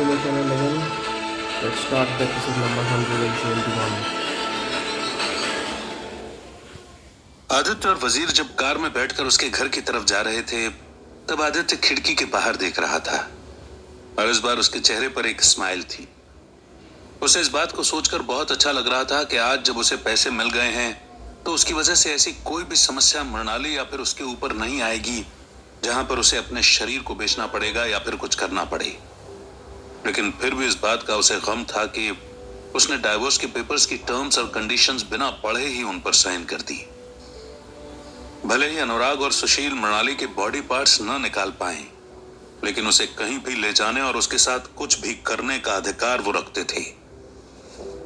my channel again. Let's start the episode number 171. Aditya और वजीर जब कार में बैठकर उसके घर की तरफ जा रहे थे, तब आदित्य खिड़की के बाहर देख रहा था और इस बार उसके चेहरे पर एक स्माइल थी। उसे इस बात को सोचकर बहुत अच्छा लग रहा था कि आज जब उसे पैसे मिल गए हैं तो उसकी वजह से ऐसी कोई भी समस्या मृणाली या फिर उसके ऊपर नहीं आएगी जहां पर उसे अपने शरीर को बेचना पड़ेगा या फिर कुछ करना पड़े। लेकिन फिर भी इस बात का उसे गम था कि उसने डाइवोर्स के पेपर्स की टर्म्स और कंडीशंस बिना पढ़े ही उन पर साइन कर दी। भले ही अनुराग और सुशील मृणाली के बॉडी पार्ट्स न निकाल पाए, लेकिन उसे कहीं भी ले जाने और उसके साथ कुछ भी करने का अधिकार वो रखते थे।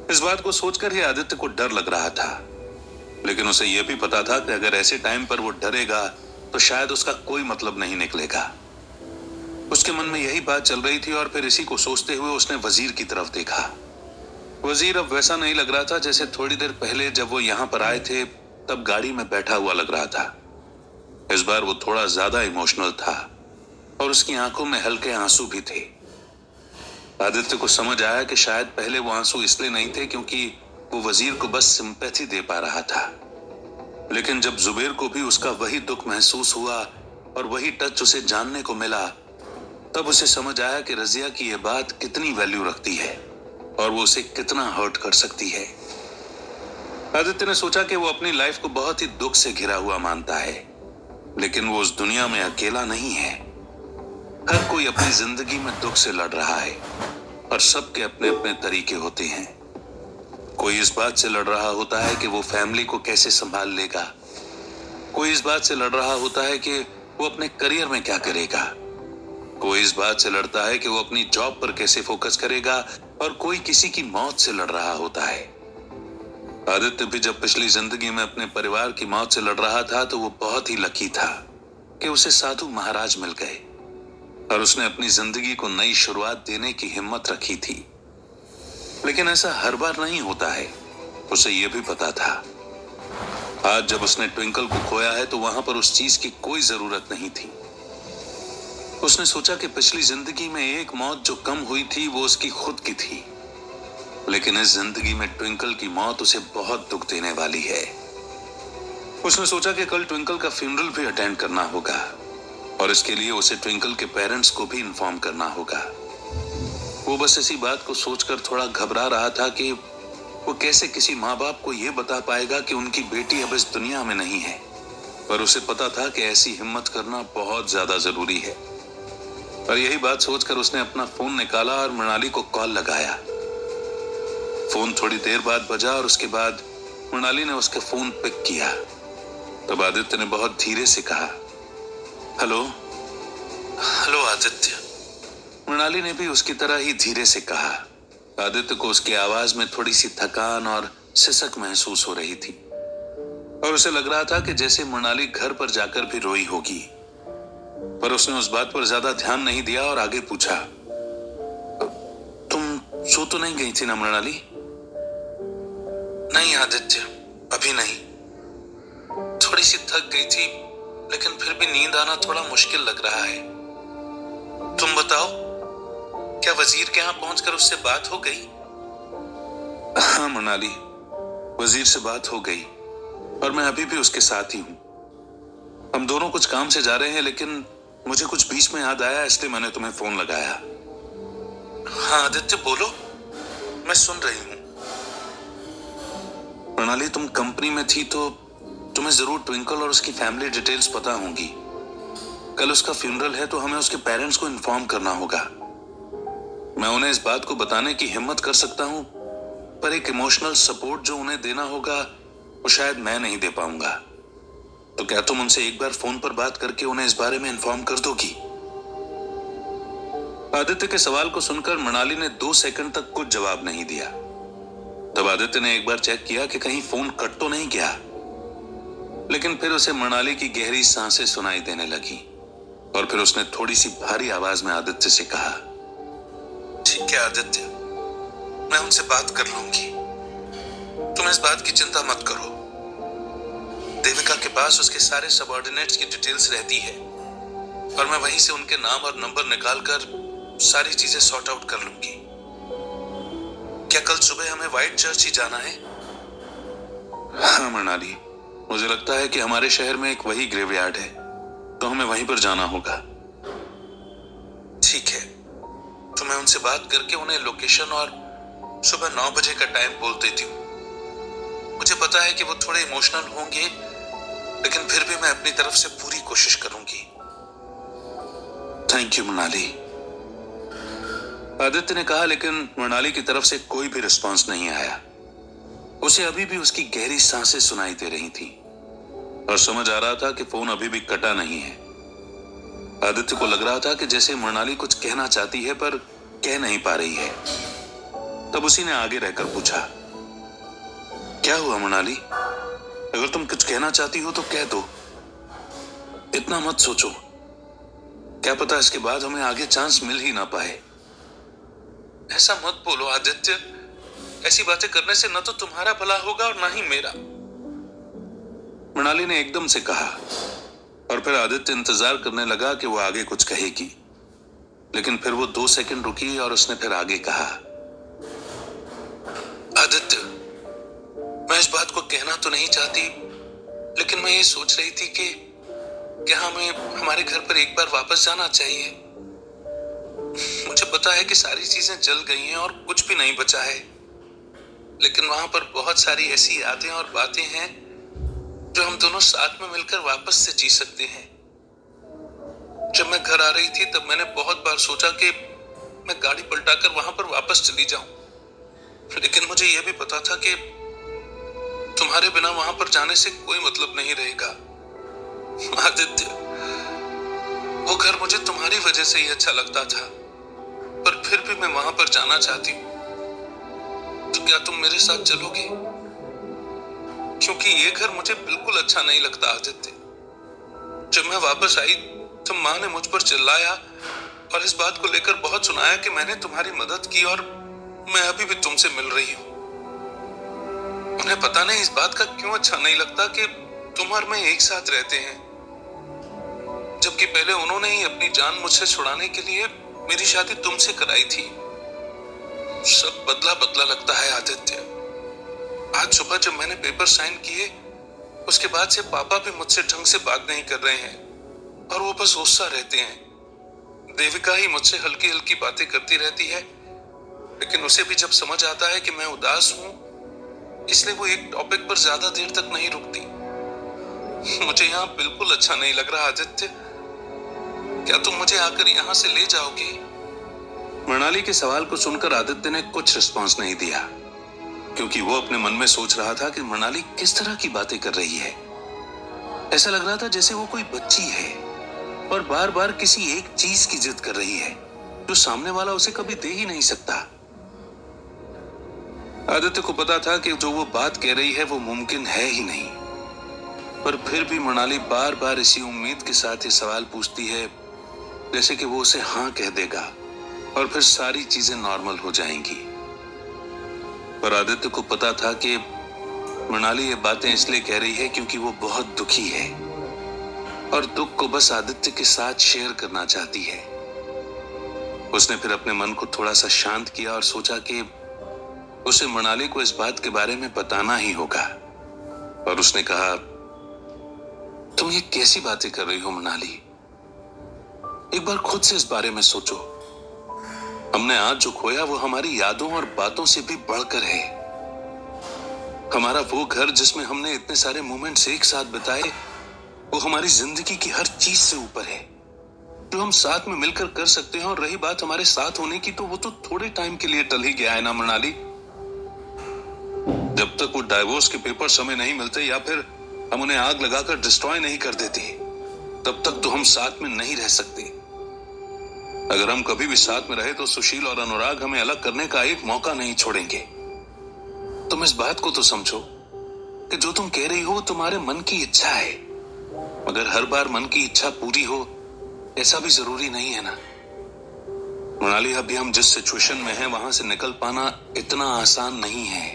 इस बात को सोचकर ही आदित्य को डर लग रहा था, लेकिन उसे यह भी पता था कि अगर ऐसे टाइम पर वो डरेगा तो शायद उसका कोई मतलब नहीं निकलेगा। उसके मन में यही बात चल रही थी और फिर इसी को सोचते हुए उसने वजीर की तरफ देखा। वजीर अब वैसा नहीं लग रहा था जैसे थोड़ी देर पहले जब वो यहाँ पर आए थे तब गाड़ी में बैठा हुआ लग रहा था। इस बार वो थोड़ा ज्यादा इमोशनल था और उसकी आंखों में हल्के आंसू भी थे। आदित्य को समझ आया कि शायद पहले वो आंसू इसलिए नहीं थे क्योंकि वो वजीर को बस सिंपैथी दे पा रहा था, लेकिन जब जुबेर को भी उसका वही दुख महसूस हुआ और वही टच उसे जानने को मिला, तब उसे समझ आया कि रजिया की यह बात कितनी वैल्यू रखती है और वो उसे कितना हर्ट कर सकती है। आदित्य ने सोचा कि वो अपनी लाइफ को बहुत ही दुख से घिरा हुआ मानता है, लेकिन वो उस दुनिया में अकेला नहीं है। हर कोई अपनी जिंदगी में दुख से लड़ रहा है और सबके अपने अपने तरीके होते हैं। कोई इस बात से लड़ रहा होता है कि वो फैमिली को कैसे संभाल लेगा, कोई इस बात से लड़ रहा होता है कि वो अपने करियर में क्या करेगा, कोई इस बात से लड़ता है कि वो अपनी जॉब पर कैसे फोकस करेगा और कोई किसी की मौत से लड़ रहा होता है। आदित्य भी जब पिछली जिंदगी में अपने परिवार की मौत से लड़ रहा था तो वो बहुत ही लकी था कि उसे साधु महाराज मिल गए और उसने अपनी जिंदगी को नई शुरुआत देने की हिम्मत रखी थी। लेकिन ऐसा हर बार नहीं होता है, उसे यह भी पता था। आज जब उसने ट्विंकल को खोया है तो वहां पर उस चीज की कोई जरूरत नहीं थी। उसने सोचा कि पिछली जिंदगी में एक मौत जो कम हुई थी वो उसकी खुद की थी, लेकिन इस जिंदगी में ट्विंकल की मौत उसे बहुत दुख देने वाली है। उसने सोचा कि कल ट्विंकल का फ्यूनरल भी अटेंड करना होगा और इसके लिए उसे ट्विंकल के पेरेंट्स को भी इन्फॉर्म करना होगा। वो बस इसी बात को सोचकर थोड़ा घबरा रहा था कि वो कैसे किसी माँ बाप को ये बता पाएगा कि उनकी बेटी अब इस दुनिया में नहीं है। पर उसे पता था कि ऐसी हिम्मत करना बहुत ज्यादा जरूरी है और यही बात सोचकर उसने अपना फोन निकाला और मृणाली को कॉल लगाया। फोन थोड़ी देर बाद बजा और उसके बाद मृणाली ने उसके फोन पिक किया। तब आदित्य ने बहुत धीरे से कहा, हेलो। हेलो आदित्य। मृणाली ने भी उसकी तरह ही धीरे से कहा। आदित्य को उसकी आवाज में थोड़ी सी थकान और सिसक महसूस हो रही थी और उसे लग रहा था कि जैसे मृणाली घर पर जाकर भी रोई होगी। पर उसने उस बात पर ज्यादा ध्यान नहीं दिया और आगे पूछा, तुम सो तो नहीं गई थी ना मृणाली? नहीं आदित्य, अभी नहीं। थोड़ी सी थक गई थी, लेकिन फिर भी नींद आना थोड़ा मुश्किल लग रहा है। तुम बताओ, क्या वजीर के यहाँ पहुंचकर उससे बात हो गई? हाँ मृणाली, वजीर से बात हो गई और मैं अभी भी उसके साथ ही हूं। हम दोनों कुछ काम से जा रहे हैं, लेकिन मुझे कुछ बीच में याद आया, इसलिए मैंने तुम्हें फोन लगाया। हाँ आदित्य बोलो, मैं सुन रही हूं। मृणाली, तुम कंपनी में थी तो तुम्हें जरूर ट्विंकल और उसकी फैमिली डिटेल्स पता होंगी। कल उसका फ्यूनरल है तो हमें उसके पेरेंट्स को इन्फॉर्म करना होगा। मैं उन्हें इस बात को बताने की हिम्मत कर सकता हूं, पर एक इमोशनल सपोर्ट जो उन्हें देना होगा वो शायद मैं नहीं दे पाऊंगा। तो क्या तुम उनसे एक बार फोन पर बात करके उन्हें इस बारे में इन्फॉर्म कर दोगी? आदित्य के सवाल को सुनकर मृणाली ने 2 सेकंड तक कुछ जवाब नहीं दिया। तब आदित्य ने एक बार चेक किया कि कहीं फोन कट तो नहीं गया, लेकिन फिर उसे मृणाली की गहरी सांसें सुनाई देने लगी और फिर उसने थोड़ी सी भारी आवाज में आदित्य से कहा, ठीक है आदित्य, मैं उनसे बात कर लूंगी। तुम इस बात की चिंता मत करो। देविका के पास उसके सारे सबऑर्डिनेट्स की डिटेल्स रहती है और मैं वहीं से उनके नाम और नंबर निकालकर सारी चीजें सॉर्ट आउट कर लूंगी। क्या कल सुबह हमें व्हाइट चर्च ही जाना है? हाँ मृणाली, मुझे लगता है कि हमारे शहर में एक वही ग्रेवयार्ड है, तो हमें वहीं पर जाना होगा। ठीक है, तो मैं उनसे बात करके उन्हें लोकेशन और सुबह 9 बजे का टाइम बोल देती हूँ। मुझे पता है कि वो थोड़े इमोशनल होंगे, लेकिन फिर भी मैं अपनी तरफ से पूरी कोशिश करूंगी। थैंक यू मृणाली, आदित्य ने कहा, लेकिन मृणाली की तरफ से कोई भी रिस्पॉन्स नहीं आया। उसे अभी भी उसकी गहरी सांसें सुनाई दे रही थी और समझ आ रहा था कि फोन अभी भी कटा नहीं है। आदित्य को लग रहा था कि जैसे मृणाली कुछ कहना चाहती है पर कह नहीं पा रही है। तब उसी ने आगे रहकर पूछा, क्या हुआ मृणाली? अगर तुम कुछ कहना चाहती हो तो कह दो, इतना मत सोचो। क्या पता इसके बाद हमें आगे चांस मिल ही ना पाए। ऐसा मत बोलो आदित्य, ऐसी बातें करने से न तो तुम्हारा भला होगा और न ही मेरा, मृणाली ने एकदम से कहा। और फिर आदित्य इंतजार करने लगा कि वो आगे कुछ कहेगी, लेकिन फिर वो 2 सेकंड रुकी और उसने फिर आगे कहा, आदित्य, मैं इस बात को कहना तो नहीं चाहती, लेकिन मैं ये सोच रही थी कि क्या हमें हमारे घर पर एक बार वापस जाना चाहिए। मुझे पता है कि सारी चीजें जल गई हैं और कुछ भी नहीं बचा है, लेकिन वहां पर बहुत सारी ऐसी यादें और बातें हैं जो हम दोनों साथ में मिलकर वापस से जी सकते हैं। जब मैं घर आ रही थी तब मैंने बहुत बार सोचा कि मैं गाड़ी पलटाकर वहां पर वापस चली जाऊं, लेकिन मुझे यह भी पता था कि तुम्हारे बिना वहां पर जाने से कोई मतलब नहीं रहेगा। आदित्य, वो घर मुझे तुम्हारी वजह से ही अच्छा लगता था, पर फिर भी मैं वहां पर जाना चाहती हूँ। तो क्या तुम मेरे साथ चलोगे? क्योंकि ये घर मुझे बिल्कुल अच्छा नहीं लगता आदित्य। जब मैं वापस आई तो माँ ने मुझ पर चिल्लाया और इस बात को लेकर बहुत सुनाया कि मैंने तुम्हारी मदद की और मैं अभी भी तुमसे मिल रही हूँ। उन्हें पता नहीं इस बात का क्यों अच्छा नहीं लगता कि तुम और मैं एक साथ रहते हैं, जबकि पहले उन्होंने ही अपनी जान मुझसे छुड़ाने के लिए मेरी शादी तुमसे कराई थी। सब बदला बदला लगता है आदित्य। आज सुबह जब मैंने पेपर साइन किए, उसके बाद से पापा भी मुझसे ढंग से बात नहीं कर रहे हैं और वो बस गुस्सा रहते हैं। देविका ही मुझसे हल्की हल्की बातें करती रहती है, लेकिन उसे भी जब समझ आता है कि मैं उदास हूं, इसलिए वो एक टॉपिक पर ज्यादा देर तक नहीं रुकती। मुझे यहाँ बिल्कुल अच्छा नहीं लग रहा आदित्य। क्या तुम मुझे आकर यहाँ से ले जाओगे? मृणाली के सवाल को सुनकर आदित्य ने कुछ रिस्पॉन्स नहीं दिया, क्योंकि वो अपने मन में सोच रहा था कि मृणाली किस तरह की बातें कर रही है। ऐसा लग रहा था जैसे वो कोई बच्ची है और बार बार किसी एक चीज की जिद कर रही है जो सामने वाला उसे कभी दे ही नहीं सकता। आदित्य को पता था कि जो वो बात कह रही है वो मुमकिन है ही नहीं, पर फिर भी मृणाली बार बार इसी उम्मीद के साथ ये सवाल पूछती है जैसे कि वो उसे हाँ कह देगा और फिर सारी चीजें नॉर्मल हो जाएंगी। पर आदित्य को पता था कि मृणाली ये बातें इसलिए कह रही है क्योंकि वो बहुत दुखी है और दुख को बस आदित्य के साथ शेयर करना चाहती है। उसने फिर अपने मन को थोड़ा सा शांत किया और सोचा कि उसे मृणाली को इस बात के बारे में बताना ही होगा। और उसने कहा, तुम ये कैसी बातें कर रही हो मृणाली? एक बार खुद से इस बारे में सोचो। हमने आज जो खोया वो हमारी यादों और बातों से भी बढ़कर है। हमारा वो घर जिसमें हमने इतने सारे मोमेंट्स एक साथ बिताए, वो हमारी जिंदगी की हर चीज से ऊपर है जो हम साथ में मिलकर कर सकते हैं। और रही बात हमारे साथ होने की, तो वो तो थोड़े टाइम के लिए टल ही गया है ना मृणाली। जब तक वो डाइवोर्स के पेपर समय नहीं मिलते या फिर हम उन्हें आग लगाकर डिस्ट्रॉय नहीं कर देते, तब तक तो हम साथ में नहीं रह सकते। अगर हम कभी भी साथ में रहे तो सुशील और अनुराग हमें अलग करने का एक मौका नहीं छोड़ेंगे। तुम इस बात को तो समझो कि जो तुम कह रही हो तुम्हारे मन की इच्छा है, मगर हर बार मन की इच्छा पूरी हो ऐसा भी जरूरी नहीं है ना मृणाली। अभी हम जिस सिचुएशन में हैं वहां से निकल पाना इतना आसान नहीं है।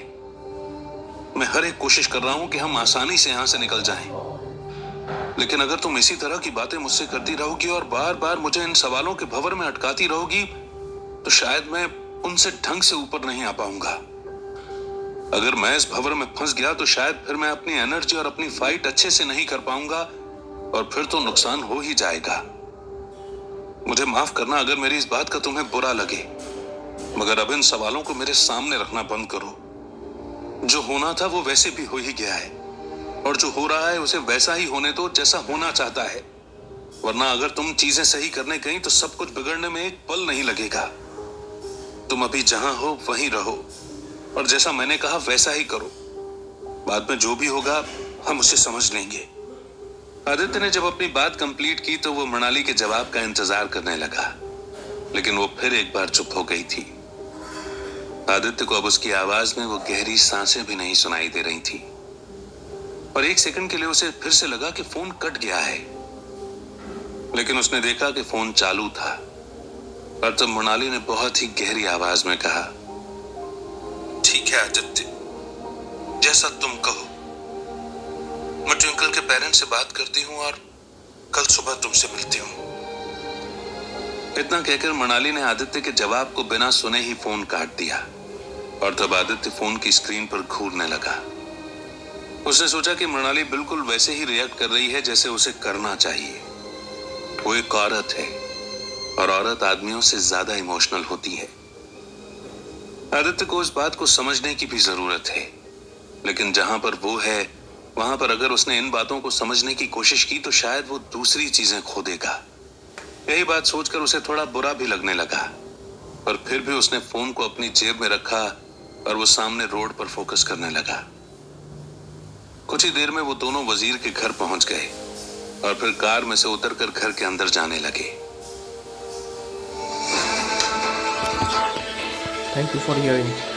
मैं हर एक कोशिश कर रहा हूं कि हम आसानी से यहां से निकल जाएं, लेकिन अगर तुम इसी तरह की बातें मुझसे करती रहोगी और बार बार मुझे इन सवालों के भंवर में अटकाती रहोगी, तो शायद मैं उनसे ढंग से ऊपर नहीं आ पाऊंगा। अगर मैं इस भंवर में फंस गया तो शायद फिर मैं अपनी एनर्जी और अपनी फाइट अच्छे से नहीं कर पाऊंगा और फिर तो नुकसान हो ही जाएगा। मुझे माफ करना अगर मेरी इस बात का तुम्हें बुरा लगे, मगर अब इन सवालों को मेरे सामने रखना बंद करो। जो होना था वो वैसे भी हो ही गया है और जो हो रहा है उसे वैसा ही होने दो जैसा होना चाहता है, वरना अगर तुम चीजें सही करने गई तो सब कुछ बिगड़ने में एक पल नहीं लगेगा। तुम अभी जहां हो वहीं रहो और जैसा मैंने कहा वैसा ही करो। बाद में जो भी होगा हम उसे समझ लेंगे। आदित्य ने जब अपनी बात कंप्लीट की तो वो मृणाली के जवाब का इंतजार करने लगा, लेकिन वो फिर एक बार चुप हो गई थी। आदित्य को अब उसकी आवाज में वो गहरी सांसें भी नहीं सुनाई दे रही थी और एक सेकंड के लिए उसे फिर से लगा कि फोन कट गया है, लेकिन उसने देखा कि फोन चालू था और तब मृणाली ने बहुत ही गहरी आवाज में कहा, ठीक है आदित्य, जैसा तुम कहो। मैं ट्विंकल के पेरेंट्स से बात करती हूँ और कल सुबह तुमसे मिलती हूँ। इतना कहकर मृणाली ने आदित्य के जवाब को बिना सुने ही फोन काट दिया और तब आदित्य फोन की स्क्रीन पर घूरने लगा। उसने सोचा कि मृणाली बिल्कुल वैसे ही रिएक्ट कर रही है जैसे उसे करना चाहिए। वो एक औरत है और औरत आदमियों से ज्यादा इमोशनल होती है। आदित्य को इस बात को समझने की भी जरूरत है, लेकिन जहां पर वो है वहां पर अगर उसने इन बातों को समझने की कोशिश की तो शायद वो दूसरी चीजें खो देगा। यही बात सोचकर उसे थोड़ा बुरा भी लगने लगा, पर फिर भी उसने फोन को अपनी जेब में रखा और वो सामने रोड पर फोकस करने लगा। कुछ ही देर में वो दोनों वजीर के घर पहुंच गए और फिर कार में से उतरकर घर के अंदर जाने लगे। Thank you for hearing.